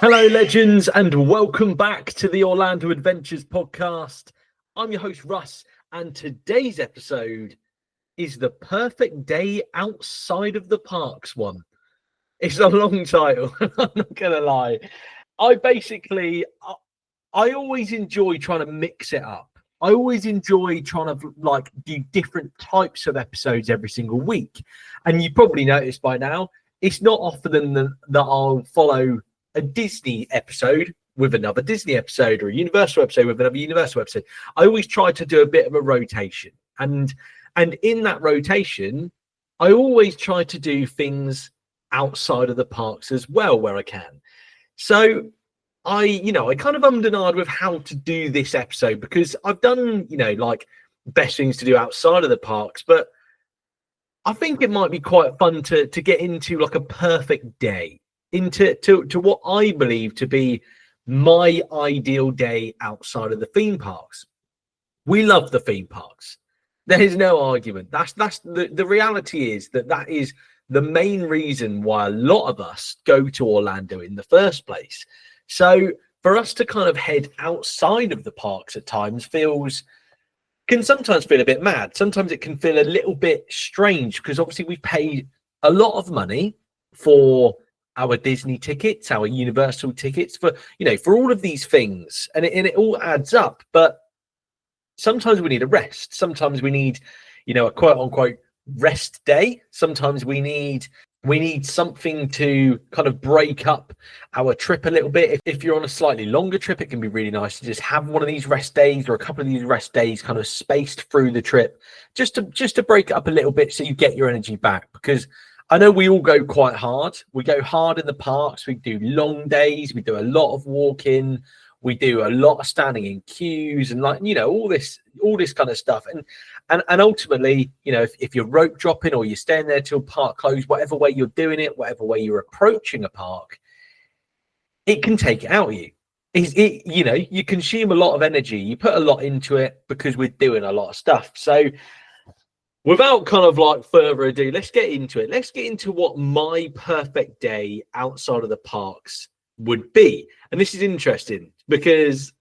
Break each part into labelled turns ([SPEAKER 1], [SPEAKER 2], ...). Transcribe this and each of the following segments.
[SPEAKER 1] Hello, legends, and welcome back to the Orlando Adventures podcast. I'm your host, Russ, and today's episode is the perfect day outside of the parks one. It's a long title, I'm not going to lie. I always enjoy trying to mix it up. I always enjoy trying to do different types of episodes every single week. And you probably noticed by now, it's not often that I'll follow a Disney episode with another Disney episode, or a Universal episode with another Universal episode. I always try to do a bit of a rotation, and in that rotation, I always try to do things outside of the parks as well where I can. So I kind of ummed and ahed with how to do this episode, because I've done best things to do outside of the parks, but I think it might be quite fun to get into like a perfect day, into what I believe to be my ideal day outside of the theme parks. We love the theme parks. There is no argument. That's the reality is that is the main reason why a lot of us go to Orlando in the first place. So for us to kind of head outside of the parks at times can sometimes feel a bit mad. Sometimes it can feel a little bit strange, because obviously we've paid a lot of money for our Disney tickets, our Universal tickets, for all of these things, and it all adds up. But sometimes we need a rest. Sometimes we need, a quote unquote rest day. Sometimes we need something to kind of break up our trip a little bit. If you're on a slightly longer trip, it can be really nice to just have one of these rest days, or a couple of these rest days kind of spaced through the trip, just to break it up a little bit so you get your energy back. Because I know we all go quite hard. We go hard in the parks. We do long days. We do a lot of walking. We do a lot of standing in queues and all this kind of stuff. And ultimately, if you're rope dropping or you're staying there till park close, whatever way you're doing it, whatever way you're approaching a park, it can take it out of you. You consume a lot of energy. You put a lot into it because we're doing a lot of stuff. So without kind of further ado, let's get into it. Let's get into what my perfect day outside of the parks would be. And this is interesting because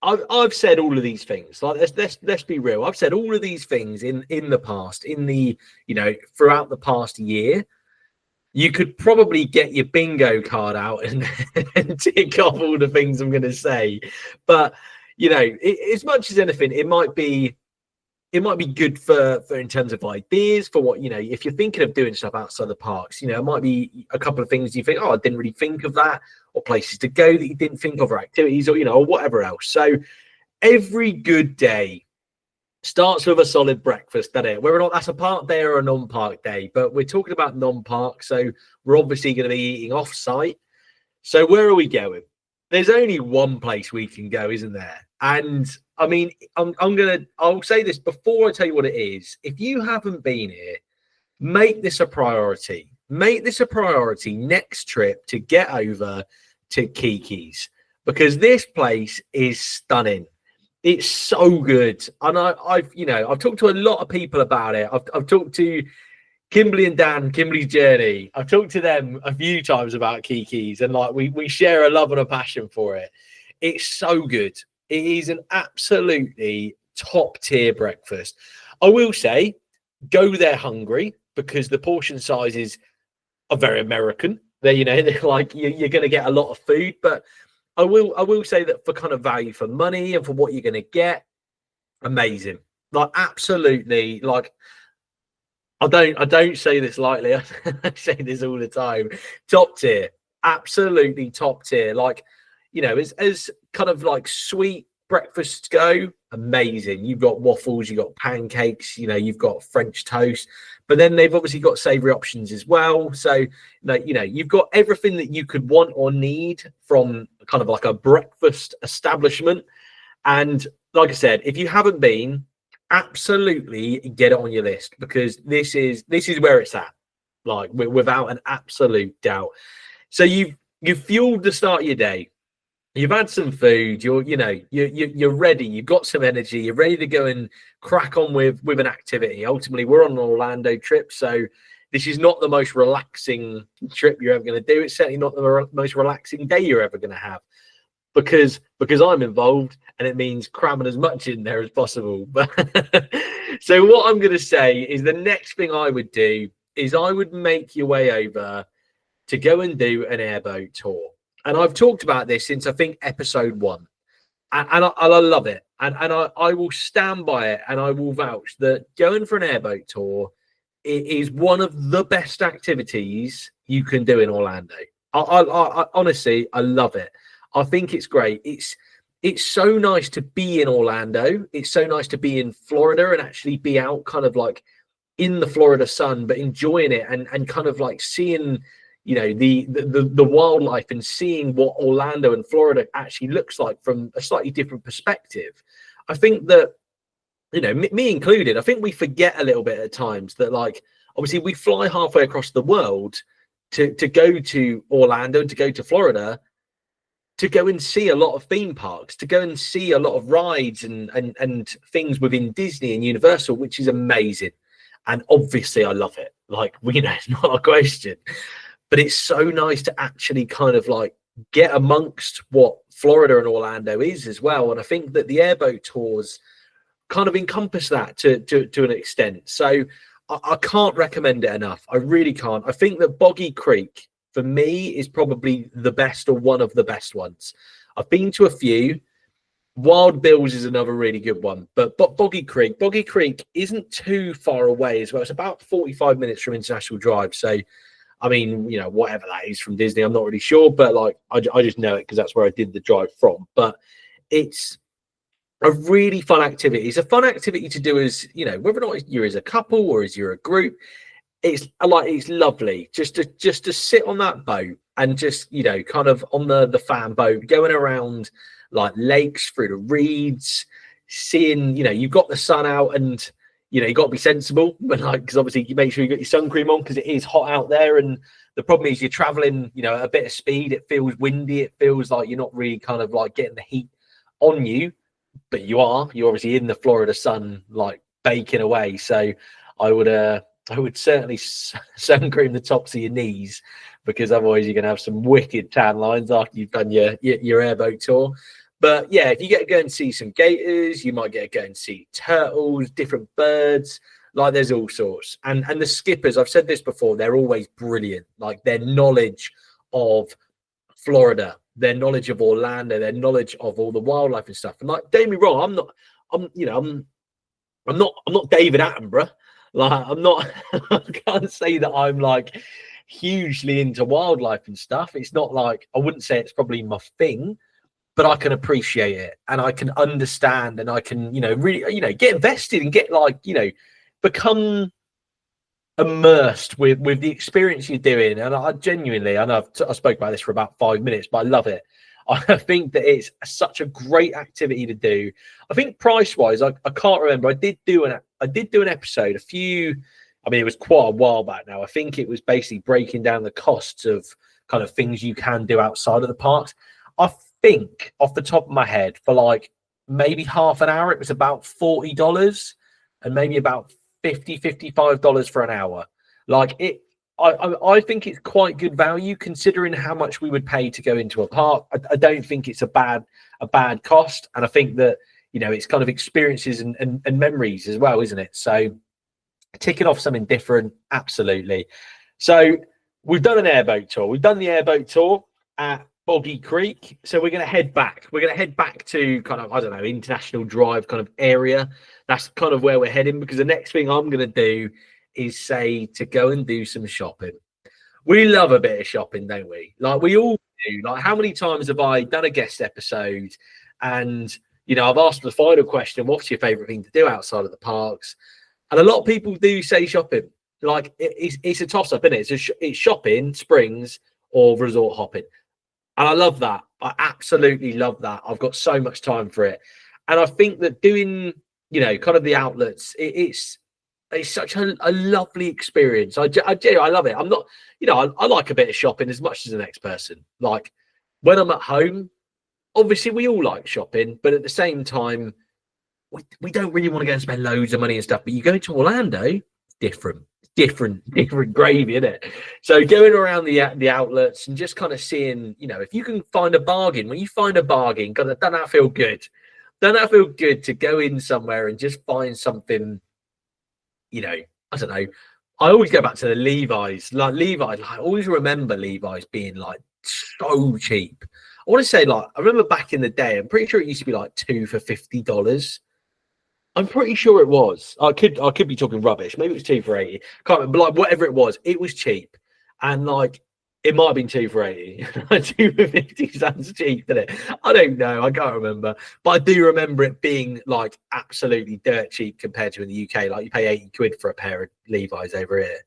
[SPEAKER 1] I've said all of these things. Let's be real. I've said all of these things in the past, throughout the past year. You could probably get your bingo card out and tick off all the things I'm going to say. But as much as anything, it might be good for in terms of ideas for what, if you're thinking of doing stuff outside the parks, it might be a couple of things you think, oh, I didn't really think of that, or places to go that you didn't think of, or activities, or, or whatever else. So every good day starts with a solid breakfast, doesn't it? Whether or not that's a park day or a non-park day, but we're talking about non-park. So we're obviously going to be eating off-site. So where are we going? There's only one place we can go, isn't there? And I mean, I'll say this before I tell you what it is. If you haven't been here, make this a priority. Make this a priority next trip to get over to Kiki's, because this place is stunning. It's so good. And I've talked to a lot of people about it. I've talked to Kimberly and Dan, Kimberly's Journey. I've talked to them a few times about Kiki's, and we share a love and a passion for it. It's so good. It is an absolutely top tier breakfast. I will say, go there hungry, because the portion sizes are very American. They're you're going to get a lot of food, but I will say that for kind of value for money and for what you're going to get, amazing. Absolutely. I don't say this lightly. I say this all the time. Top tier, absolutely top tier. As kind of sweet breakfasts go, amazing. You've got waffles, you've got pancakes, you've got French toast, but then they've obviously got savory options as well. So, you've got everything that you could want or need from kind of like a breakfast establishment. And like I said, if you haven't been, absolutely get it on your list, because this is where it's at, without an absolute doubt. So you've fueled the start of your day. You've had some food, you're ready, you've got some energy, you're ready to go and crack on with an activity. Ultimately, we're on an Orlando trip, so this is not the most relaxing trip you're ever going to do. It's certainly not the most relaxing day you're ever going to have, because I'm involved, and it means cramming as much in there as possible. But so what I'm going to say is the next thing I would do is I would make your way over to go and do an airboat tour. And I've talked about this since I think episode 1. And I love it. And I will stand by it, and I will vouch that going for an airboat tour, it is one of the best activities you can do in Orlando. I honestly, I love it. I think it's great. It's so nice to be in Orlando. It's so nice to be in Florida and actually be out kind of like in the Florida sun, but enjoying it and kind of like seeing, you know, the wildlife and seeing what Orlando and Florida actually looks like from a slightly different perspective. I think that, you know, me included, I think we forget a little bit at times that, like, obviously we fly halfway across the world to go to Orlando, to go to Florida, to go and see a lot of theme parks, to go and see a lot of rides and things within Disney and Universal, which is amazing. And obviously I love it. Like, you know, it's not a question. But it's so nice to actually kind of like get amongst what Florida and Orlando is as well. And I think that the airboat tours kind of encompass that to an extent. So I can't recommend it enough. I really can't. I think that Boggy Creek, for me, is probably the best or one of the best ones. I've been to a few. Wild Bills is another really good one. But Boggy Creek isn't too far away as well. It's about 45 minutes from International Drive. So, I mean, you know, whatever that is from Disney, I'm not really sure. But, like, I just know it because that's where I did the drive from. But it's a really fun activity. It's a fun activity to do as, you know, whether or not you're as a couple or as you're a group. It's lovely just to sit on that boat and just, you know, kind of on the fan boat, going around like lakes through the reeds, seeing, you know, you've got the sun out, and, you know, you got to be sensible, but like, because obviously you make sure you got your sun cream on because it is hot out there. And the problem is you're traveling, you know, at a bit of speed. It feels windy. It feels like you're not really kind of like getting the heat on you, but you're obviously in the Florida sun, like baking away. So I would certainly sun cream the tops of your knees, because otherwise you're going to have some wicked tan lines after you've done your airboat tour. But yeah, if you get to go and see some gators, you might get to go and see turtles, different birds. Like, there's all sorts. And the skippers, I've said this before, they're always brilliant. Like, their knowledge of Florida, their knowledge of Orlando, their knowledge of all the wildlife and stuff. And like, don't get me wrong, I'm not David Attenborough. Like, I'm not, I can't say that I'm like hugely into wildlife and stuff. It's not like, I wouldn't say it's probably my thing, but I can appreciate it and I can understand, and I can, you know, really, you know, get invested and get, like, you know, become immersed with the experience you're doing. And I genuinely, I know I spoke about this for about 5 minutes, but I love it. I think that it's such a great activity to do. I think price wise, I can't remember. I did do an episode it was quite a while back now. I think it was basically breaking down the costs of kind of things you can do outside of the parks. I think off the top of my head, for like maybe half an hour, it was about $40, and maybe about $55 for an hour. Like, it, I think it's quite good value considering how much we would pay to go into a park. I don't think it's a bad cost, and I think that, you know, it's kind of experiences and memories as well, isn't it? So ticking off something different, absolutely. So we've done an airboat tour. We've done the airboat tour at Boggy Creek. So we're going to head back. We're going to head back to kind of, I don't know, International Drive kind of area. That's kind of where we're heading, because the next thing I'm going to do is say to go and do some shopping. We love a bit of shopping, don't we? Like, we all do. Like, how many times have I done a guest episode and, you know, I've asked the final question, what's your favorite thing to do outside of the parks? And a lot of people do say shopping. Like, it's a toss-up, isn't it? It's shopping, Springs, or resort hopping. And I love that. I absolutely love that. I've got so much time for it. And I think that doing, you know, kind of the outlets, it's such a lovely experience. I love it. I'm not, you know, I like a bit of shopping as much as the next person. Like, when I'm at home, obviously we all like shopping, but at the same time, we don't really want to go and spend loads of money and stuff. But you go to Orlando, it's different. It's different gravy, isn't it? So going around the outlets and just kind of seeing, you know, if you can find a bargain, when you find a bargain, God, doesn't that feel good? Doesn't that feel good to go in somewhere and just find something, you know, I don't know. I always go back to the Levi's. Like Levi's, like, I always remember Levi's being like so cheap. I want to say, like, I remember back in the day, I'm pretty sure it used to be like 2 for $50. I'm pretty sure it was. I could be talking rubbish. Maybe it was 2 for 80. Can't remember. Like whatever it was cheap. And like it might have been 2 for 80. 2 for 50 sounds cheap, doesn't it? I don't know. I can't remember. But I do remember it being like absolutely dirt cheap compared to in the UK. Like you pay 80 quid for a pair of Levi's over here.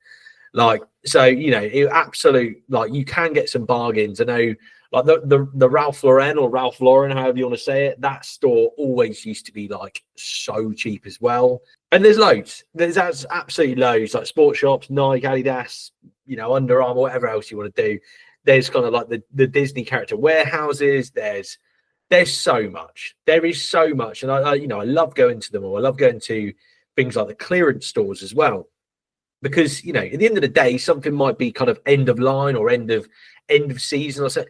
[SPEAKER 1] Like, so, you know, it absolute, like you can get some bargains. I know like the Ralph Lauren or Ralph Lauren, however you want to say it, that store always used to be like so cheap as well. And there's loads. There's absolutely loads, like sports shops, Nike, Adidas, you know, Under Armour, whatever else you want to do. There's kind of like the Disney character warehouses. There's so much. There is so much. And I you know, I love going to them all. I love going to things like the clearance stores as well. Because, you know, at the end of the day, something might be kind of end of line or end of season. I said,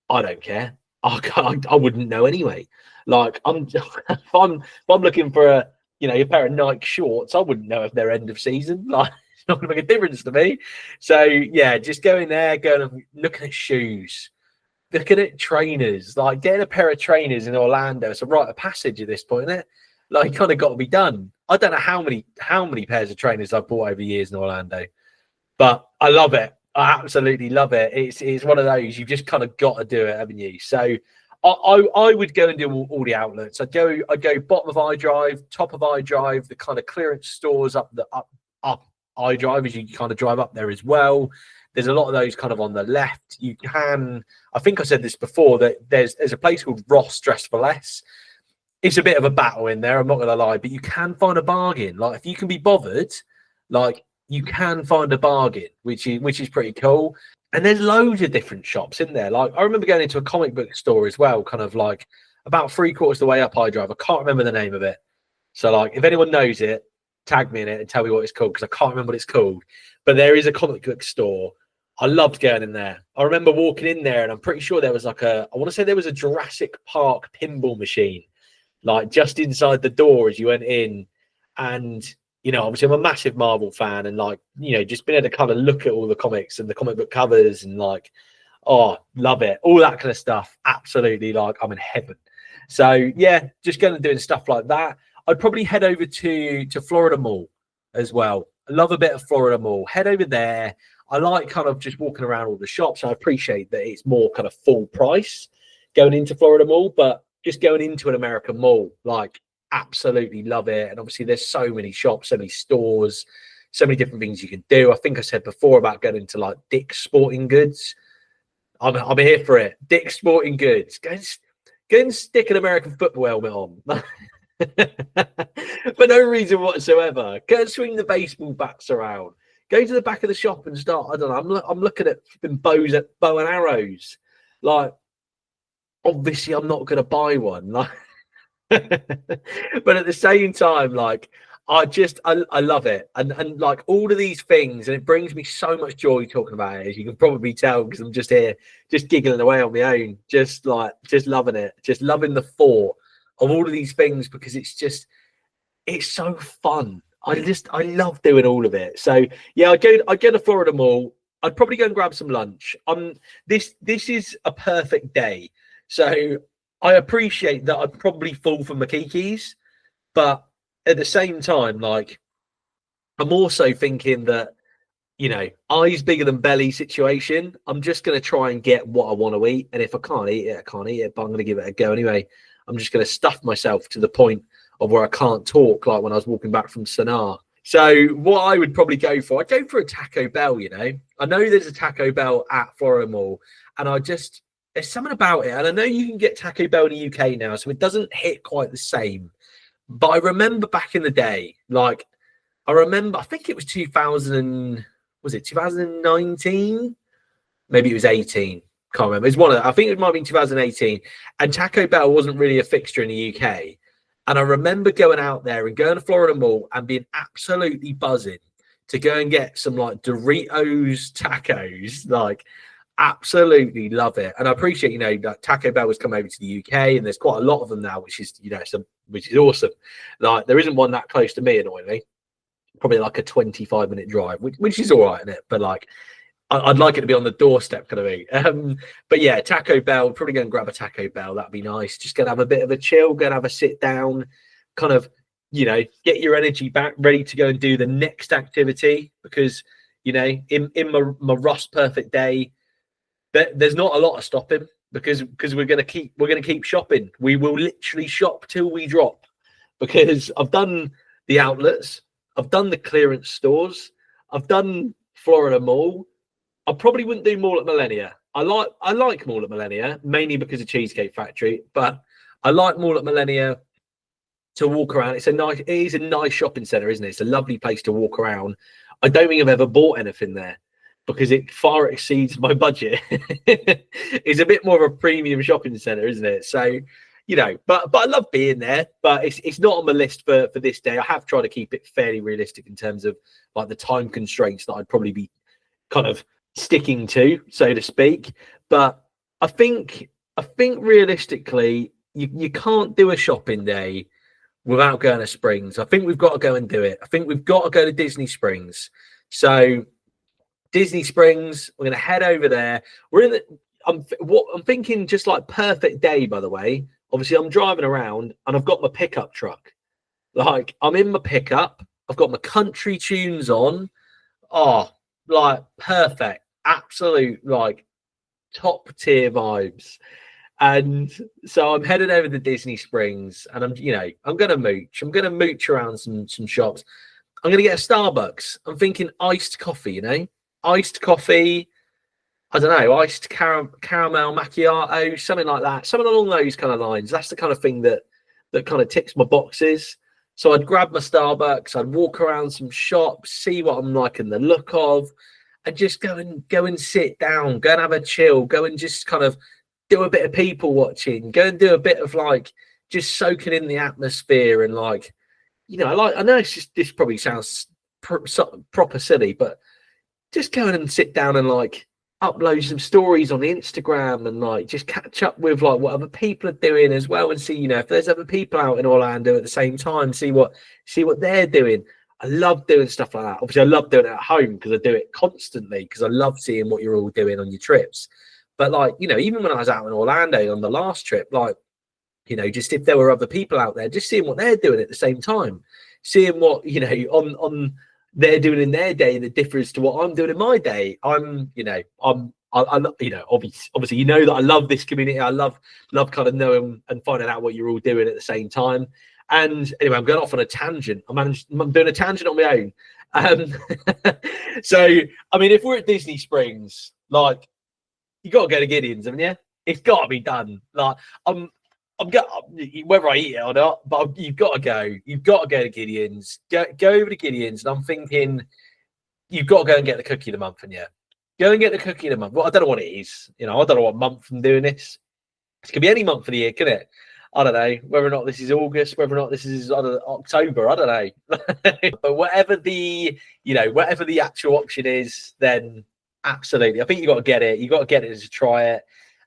[SPEAKER 1] I don't care. I wouldn't know anyway. Like if I'm looking for a pair of Nike shorts, I wouldn't know if they're end of season. Like it's not gonna make a difference to me. So yeah, just going there, going and looking at shoes, looking at trainers, like getting a pair of trainers in Orlando. It's a rite of passage at this point, isn't it? Like kind of got to be done. I don't know how many pairs of trainers I've bought over years in Orlando, but I love it. I absolutely love it. It's one of those you've just kind of got to do it, haven't you? So I would go and do all the outlets. I'd go bottom of iDrive, top of iDrive, the kind of clearance stores up iDrive as you kind of drive up there as well. There's a lot of those kind of on the left. You can, I think I said this before, that there's a place called Ross Dress for Less. It's a bit of a battle in there, I'm not gonna lie, but you can find a bargain. Like if you can be bothered, like you can find a bargain, which is pretty cool. And there's loads of different shops in there. Like I remember going into a comic book store as well, kind of like about 3/4 of the way up iDrive. I can't remember the name of it. So like if anyone knows it, tag me in it and tell me what it's called, because I can't remember what it's called. But there is a comic book store. I loved going in there. I remember walking in there and I'm pretty sure there was like I want to say there was a Jurassic Park pinball machine, like just inside the door as you went in. And, you know, obviously I'm a massive Marvel fan and like, you know, just being able to kind of look at all the comics and the comic book covers and like, oh, love it. All that kind of stuff. Absolutely. Like I'm in heaven. So yeah, just going and doing stuff like that. I'd probably head over to Florida Mall as well. I love a bit of Florida Mall. Head over there. I like kind of just walking around all the shops. I appreciate that it's more kind of full price going into Florida Mall, but just going into an American mall, like absolutely love it. And obviously there's so many shops, so many stores, so many different things you can do. I think I said before about going into like Dick's Sporting Goods. I'm here for it. Dick's Sporting Goods. Go and stick an American football helmet on. For no reason whatsoever. Go and swing the baseball bats around. Go to the back of the shop and start, I don't know, I'm looking at bow and arrows. Like, obviously I'm not going to buy one. Like, but at the same time, like, I love it. And like all of these things, and it brings me so much joy talking about it, as you can probably tell, because I'm just here, just giggling away on my own, just loving it, just loving the thought of all of these things, because it's so fun. I love doing all of it. So yeah, I go to Florida Mall. I'd probably go and grab some lunch. This is a perfect day. So I appreciate that I'd probably fall for Makiki's, but at the same time, like I'm also thinking that, you know, eyes bigger than belly situation. I'm just going to try and get what I want to eat. And if I can't eat it, I can't eat it, but I'm going to give it a go anyway. I'm just going to stuff myself to the point of where I can't talk, like when I was walking back from Sanaa. So what I would probably go for, I'd go for a Taco Bell, you know. I know there's a Taco Bell at Florida Mall, and there's something about it. And I know you can get Taco Bell in the UK now, so it doesn't hit quite the same. But I remember back in the day, like, I think it was 2019? Maybe it was 18. Can't remember. It's I think it might have been 2018. And Taco Bell wasn't really a fixture in the UK. And I remember going out there and going to Florida Mall and being absolutely buzzing to go and get some like Doritos tacos. Like, absolutely love it. And I appreciate, that Taco Bell has come over to the UK, and there's quite a lot of them now, which is, which is awesome. Like, there isn't one that close to me, annoyingly. Probably like a 25-minute drive, which is all right, isn't it? But like, I'd like it to be on the doorstep, kind of thing. But yeah, Taco Bell, probably go and grab a Taco Bell. That'd be nice. Just gonna have a bit of a chill, go and have a sit down, kind of, get your energy back, ready to go and do the next activity. Because, in my Rust perfect day, there's not a lot of stopping, because we're gonna keep shopping. We will literally shop till we drop, because I've done the outlets, I've done the clearance stores, I've done Florida Mall. I probably wouldn't do Mall at Millennia. I like Mall at Millennia, mainly because of Cheesecake Factory, but I like Mall at Millennia to walk around. It is a nice shopping centre, isn't it? It's a lovely place to walk around. I don't think I've ever bought anything there, because it far exceeds my budget. It's a bit more of a premium shopping centre, isn't it? So, but I love being there, but it's not on my list for this day. I have tried to keep it fairly realistic in terms of like the time constraints that I'd probably be kind of sticking to, so to speak. But I think realistically, you can't do a shopping day without going to Springs. I think we've got to go and do it. I think we've got to go to Disney Springs. So Disney Springs, we're going to head over there. I'm thinking just like perfect day, by the way. Obviously, I'm driving around and I've got my pickup truck. Like, I'm in my pickup. I've got my country tunes on. Oh, like perfect, absolute, like top tier vibes. And so I'm headed over to Disney Springs, and I'm gonna mooch around some shops. I'm gonna get a Starbucks. I'm thinking iced coffee, iced coffee. I don't know, iced caramel macchiato, something like that, something along those kind of lines. That's the kind of thing that kind of ticks my boxes. So I'd grab my Starbucks, I'd walk around some shops, see what I'm liking the look of, and just go and sit down, go and have a chill, go and just kind of do a bit of people watching, go and do a bit of like just soaking in the atmosphere. And like, I know this probably sounds proper silly, but just going and sit down and like upload some stories on Instagram, and like just catch up with like what other people are doing as well, and see, if there's other people out in Orlando at the same time, see what they're doing. I love doing stuff like that. Obviously, I love doing it at home because I do it constantly, because I love seeing what you're all doing on your trips. But like, even when I was out in Orlando on the last trip, like, just if there were other people out there, just seeing what they're doing at the same time, seeing what, on they're doing in their day that differs to what I'm doing in my day. Obviously, that I love this community. I love kind of knowing and finding out what you're all doing at the same time. And anyway, I'm going off on a tangent. I'm doing a tangent on my own. So, I mean, if we're at Disney Springs, like, you got to go to Gideon's, haven't you? It's got to be done. Like, whether I eat it or not, but you've got to go. You've got to go to Gideon's. Go over to Gideon's, and I'm thinking you've got to go and get the cookie of the month, and go and get the cookie of the month. Well, I don't know what it is. I don't know what month I'm doing this. It could be any month of the year, can it? I don't know whether or not this is August, whether or not this is October. I don't know. But whatever the actual option is, then absolutely, I think you got to get it. You got to get it to try it.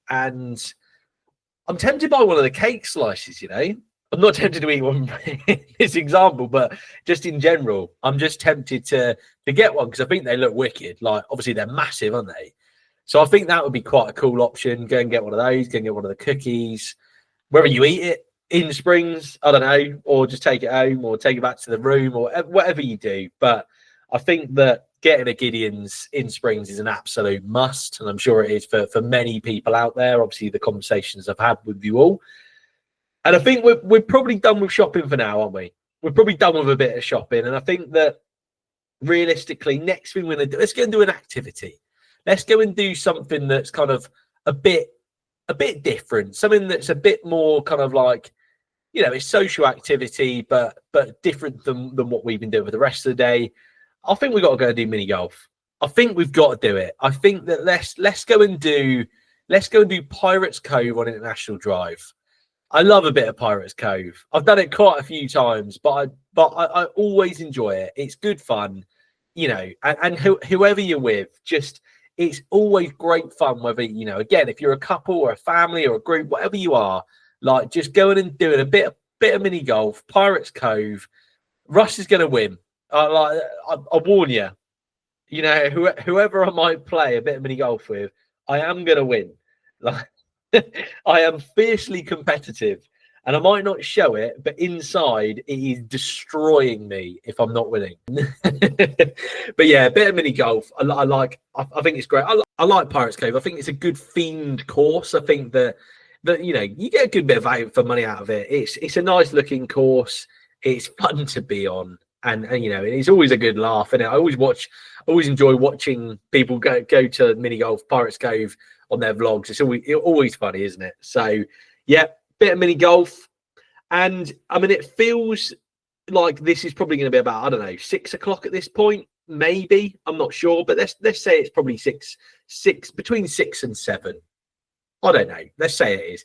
[SPEAKER 1] And I'm tempted by one of the cake slices. I'm not tempted to eat one in this example, but just in general, I'm just tempted to get one because I think they look wicked. Like, obviously, they're massive, aren't they? So I think that would be quite a cool option. Go and get one of those. Go and get one of the cookies. Whether you eat it in Springs, I don't know, or just take it home or take it back to the room or whatever you do. But I think that getting a Gideon's in Springs is an absolute must. And I'm sure it is for many people out there. Obviously, the conversations I've had with you all. And I think we're probably done with shopping for now, aren't we? We're probably done with a bit of shopping. And I think that realistically, next thing we're going to do, let's go and do an activity. Let's go and do something that's kind of a bit different, something that's a bit more kind of like, it's social activity, but different than what we've been doing for the rest of the day. I think we've got to go and do mini golf. I think we've got to do it. I think that let's go and do Pirates Cove on International Drive. I love a bit of Pirates Cove. I've done it quite a few times, but I always enjoy it. It's good fun. you know, and whoever you're with, just it's always great fun. Whether, you know, again, if you're a couple or a family or a group, whatever you are, like just going and doing a bit of mini golf, Pirates Cove. Russ is going to win. I warn you. You know, whoever I might play a bit of mini golf with, I am going to win. Like, I am fiercely competitive, and I might not show it, but inside it is destroying me if I'm not winning. But yeah, a bit of mini golf. I like. I think it's great. I like Pirates Cove. I think it's a good themed course. I think that you know, you get a good bit of value for money out of it. It's a nice looking course. It's fun to be on, and you know, it's always a good laugh. And I always enjoy watching people go to mini golf, Pirates Cove on their vlogs. It's always funny, isn't it? So yeah, bit of mini golf, and I mean, it feels like this is probably going to be about, I don't know, 6 o'clock at this point, maybe. I'm not sure, but let's say it's probably six between 6 and 7. I don't know. Let's say it is.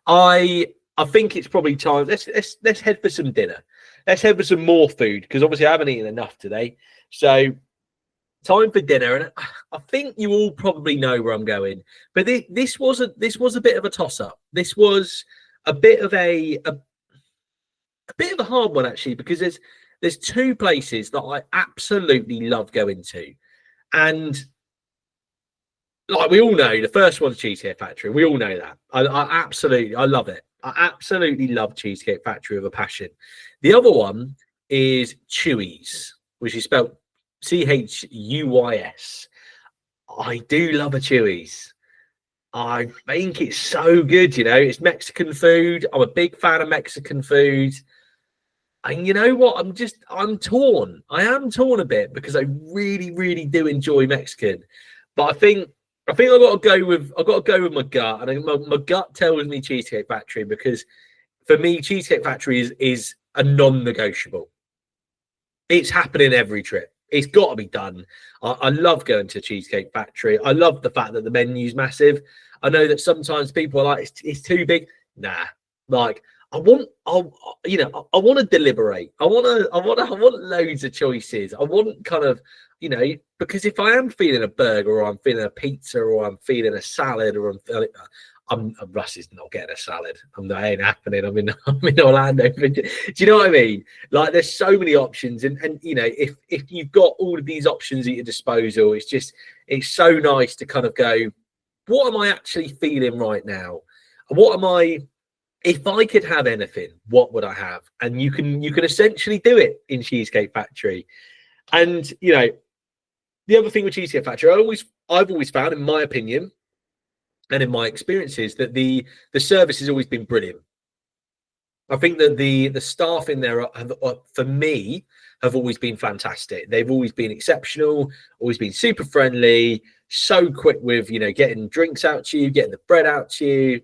[SPEAKER 1] I think it's probably time. Let's head for some dinner. Let's head for some more food, because obviously I haven't eaten enough today. So time for dinner, and I think you all probably know where I'm going. But this was a bit of a toss up. This was a bit of a bit of a hard one, actually, because there's two places that I absolutely love going to, and like we all know, the first one's Cheesecake Factory. We all know that. I love it. I absolutely love Cheesecake Factory with a passion. The other one is Chuy's, which is spelled Chuys. I do love a Chuy's. I think it's so good, you know. It's Mexican food. I'm a big fan of Mexican food. And you know what? I'm torn. I am torn a bit, because I really, really do enjoy Mexican. But I think I've got to go with my gut, and my gut tells me Cheesecake Factory, because for me, Cheesecake Factory is a non-negotiable. It's happening every trip. It's got to be done. I love going to Cheesecake Factory. I love the fact that the menu's massive. I know that sometimes people are like, it's too big. Nah, like I want to deliberate. I want loads of choices. I want kind of, you know, because if I am feeling a burger, or I'm feeling a pizza, or I'm feeling a salad, or I'm Russ is not getting a salad. That ain't happening. I'm in Orlando. Do you know what I mean? Like, there's so many options, and you know, if you've got all of these options at your disposal, it's so nice to kind of go, what am I actually feeling right now? What am I? If I could have anything, what would I have? And you can essentially do it in Cheesecake Factory. And you know, the other thing with Cheesecake Factory, I've always found, in my opinion, and in my experiences, that the service has always been brilliant. I think that the staff in there for me have always been fantastic. They've always been exceptional, always been super friendly, so quick with, you know, getting drinks out to you, getting the bread out to you,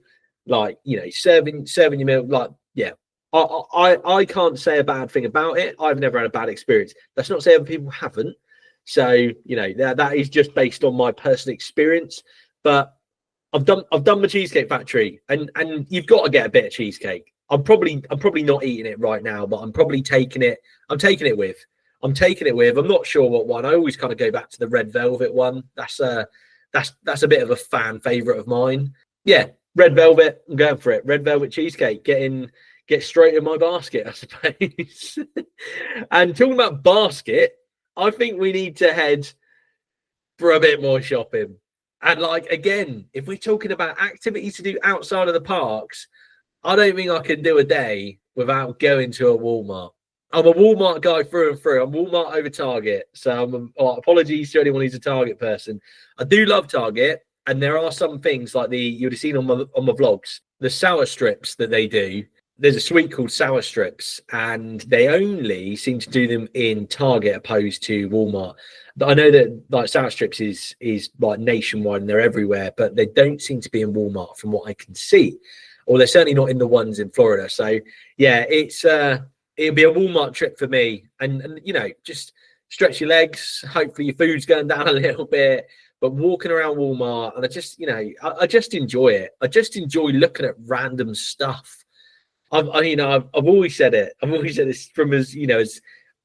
[SPEAKER 1] like, you know, serving your meal. Like, yeah, I can't say a bad thing about it. I've never had a bad experience. That's not to say other people haven't. So, you know, that is just based on my personal experience. But I've done my Cheesecake Factory, and you've got to get a bit of cheesecake. I'm probably not eating it right now, but I'm probably taking it. I'm taking it with. I'm not sure what one. I always kind of go back to the red velvet one. That's a bit of a fan favorite of mine. Yeah, red velvet. I'm going for it. Red velvet cheesecake. Get straight in my basket, I suppose. And talking about basket, I think we need to head for a bit more shopping. And like, again, if we're talking about activities to do outside of the parks, I don't think I can do a day without going to a Walmart. I'm a Walmart guy through and through. I'm Walmart over Target. So apologies to anyone who's a Target person. I do love Target. And there are some things like you would have seen on my vlogs, the sour strips that they do. There's a sweet called sour strips, and they only seem to do them in Target opposed to Walmart. But I know that like sour strips is like nationwide and they're everywhere, but they don't seem to be in Walmart from what I can see, or they're certainly not in the ones in Florida. So yeah, it'll be a Walmart trip for me, and you know, just stretch your legs. Hopefully your food's going down a little bit, but walking around Walmart, and I just enjoy it. I just enjoy looking at random stuff. I've always said it. I've always said this from as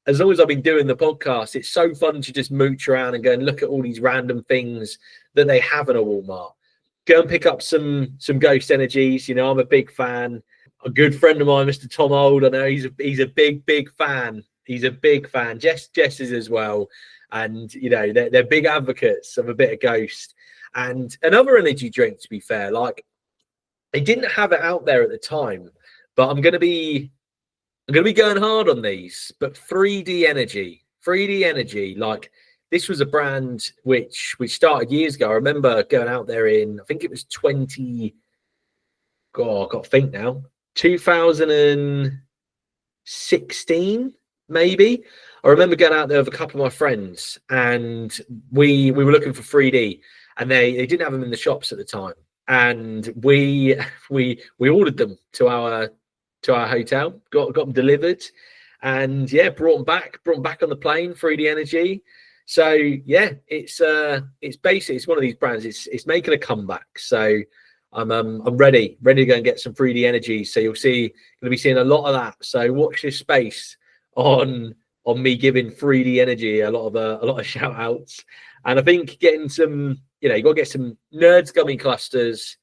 [SPEAKER 1] as long as I've been doing the podcast, it's so fun to just mooch around and go and look at all these random things that they have in a Walmart. Go and pick up some Ghost Energies. You know, I'm a big fan. A good friend of mine, Mr. Tom Old, I know he's a big fan. He's a big fan. Jess is as well. And, you know, they're big advocates of a bit of Ghost. And another energy drink, to be fair, like, they didn't have it out there at the time, but I'm going to be going hard on these. But 3D Energy, like, this was a brand which started years ago. I remember going out there in, I think it was 2016, maybe. I remember going out there with a couple of my friends, and we were looking for 3D, and they didn't have them in the shops at the time. And we ordered them to our hotel, got them delivered, and yeah, brought them back on the plane. 3D Energy. So yeah, it's basically, it's one of these brands. It's making a comeback. So I'm ready to go and get some 3D Energy. So you'll see, going to be seeing a lot of that. So watch this space on me giving 3D Energy a lot of shout outs. And I think getting some, you know, you got to get some Nerds gummy clusters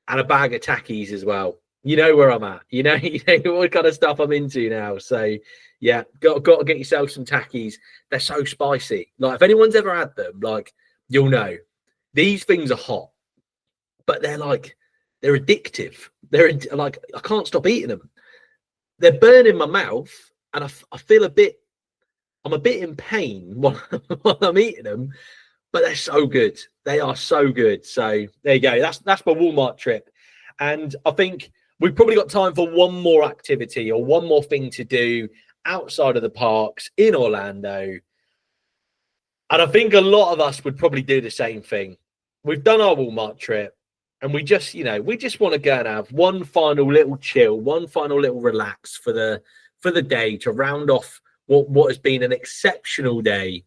[SPEAKER 1] and a bag of Takis as well. You know where I'm at. You know what kind of stuff I'm into now. So yeah, got to get yourself some Takis. They're so spicy. Like, if anyone's ever had them, like, you'll know these things are hot, but they're addictive. They're like, I can't stop eating them. They're burning my mouth, and I feel I'm a bit in pain while I'm eating them, but they're so good. They are so good. So there you go. That's my Walmart trip. And I think we've probably got time for one more activity or one more thing to do outside of the parks in Orlando. And I think a lot of us would probably do the same thing. We've done our Walmart trip, and we just want to go and have one final little chill, one final little relax for the day to round off what has been an exceptional day.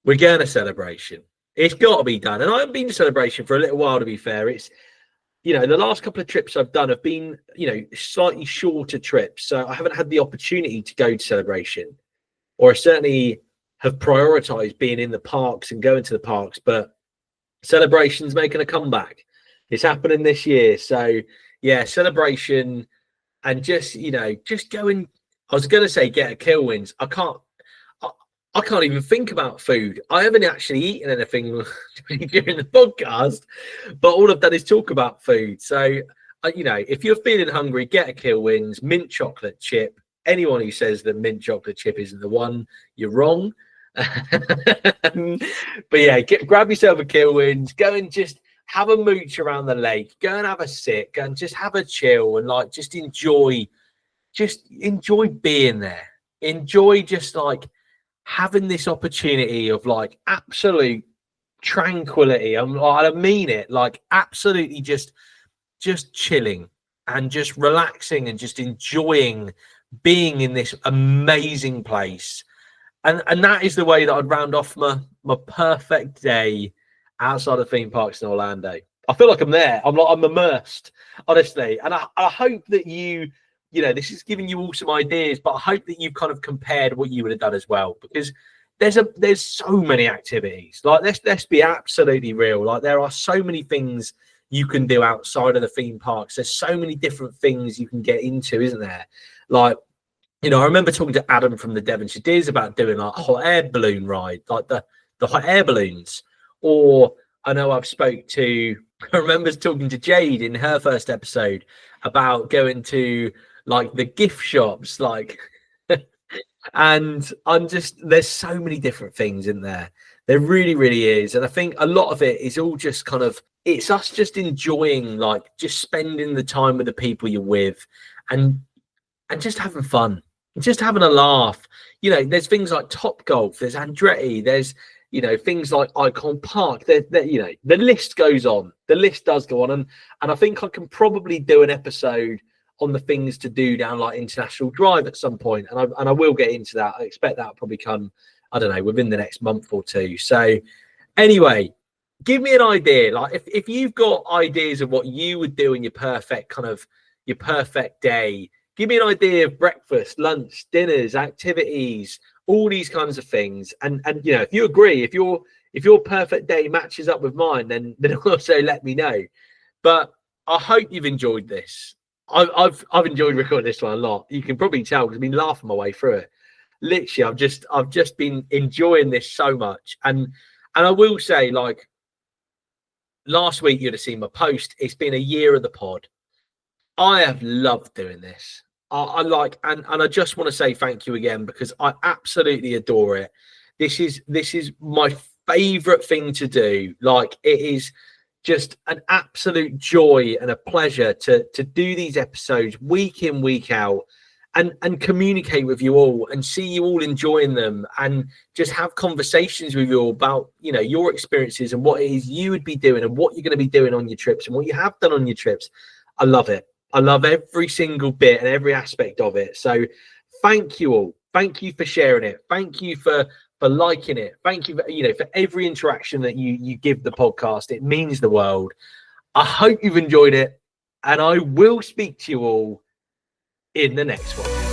[SPEAKER 1] We're going to Celebration. It's got to be done. And I haven't been to Celebration for a little while, to be fair. It's, you know, the last couple of trips I've done have been, you know, slightly shorter trips. So I haven't had the opportunity to go to Celebration, or I certainly have prioritized being in the parks and going to the parks. But Celebration's making a comeback. It's happening this year. So yeah, Celebration, and just, you know, just going, I was going to say get a Kilwins. I can't even think about food. I haven't actually eaten anything during the podcast, but all I've done is talk about food. So, you know, if you're feeling hungry, get a Kilwins mint chocolate chip. Anyone who says that mint chocolate chip isn't the one, you're wrong. But yeah, grab yourself a Kilwins, go and just have a mooch around the lake, go and have a sit, go and just have a chill, and like just enjoy being there. Enjoy just like having this opportunity of like absolute tranquility. I mean it, like absolutely just chilling and just relaxing and just enjoying being in this amazing place. And that is the way that I'd round off my perfect day outside of theme parks in Orlando. I feel like I'm there. I'm immersed, honestly. And I hope that you know, this is giving you all some ideas, but I hope that you've kind of compared what you would have done as well, because there's so many activities. Like, let's be absolutely real. Like, there are so many things you can do outside of the theme parks. There's so many different things you can get into, isn't there? Like, you know, I remember talking to Adam from the Devonshire Deers about doing like a hot air balloon ride, like the hot air balloons. Or I know I remember talking to Jade in her first episode about going to like the gift shops, like, and there's so many different things in there. There really, really is. And I think a lot of it is all just kind of, it's us just enjoying, like, just spending the time with the people you're with, and just having fun, just having a laugh. You know, there's things like Top Golf, there's Andretti, there's, you know, things like Icon Park. You know, the list goes on. The list does go on. And I think I can probably do an episode on the things to do down like International Drive at some point. And I will get into that. I expect that will probably come, I don't know, within the next month or two. So anyway, give me an idea. Like, if you've got ideas of what you would do in your perfect day, Give me an idea of breakfast, lunch, dinners, activities, all these kinds of things. And you know, if you agree, if your perfect day matches up with mine, then also let me know. But I hope you've enjoyed this. I've enjoyed recording this one a lot. You can probably tell because I've been laughing my way through it. Literally, I've just been enjoying this so much. And I will say, like, last week you'd have seen my post. It's been a year of the pod. I have loved doing this. I like, and I just want to say thank you again, because I absolutely adore it. This is my favorite thing to do. Like, it is just an absolute joy and a pleasure to do these episodes week in, week out, and communicate with you all and see you all enjoying them, and just have conversations with you all about, you know, your experiences and what it is you would be doing and what you're going to be doing on your trips and what you have done on your trips. I love it. I love every single bit and every aspect of it. So thank you all. Thank you for sharing it. Thank you for liking it. Thank you for, you know, for every interaction that you give the podcast. It means the world. I hope you've enjoyed it, and I will speak to you all in the next one.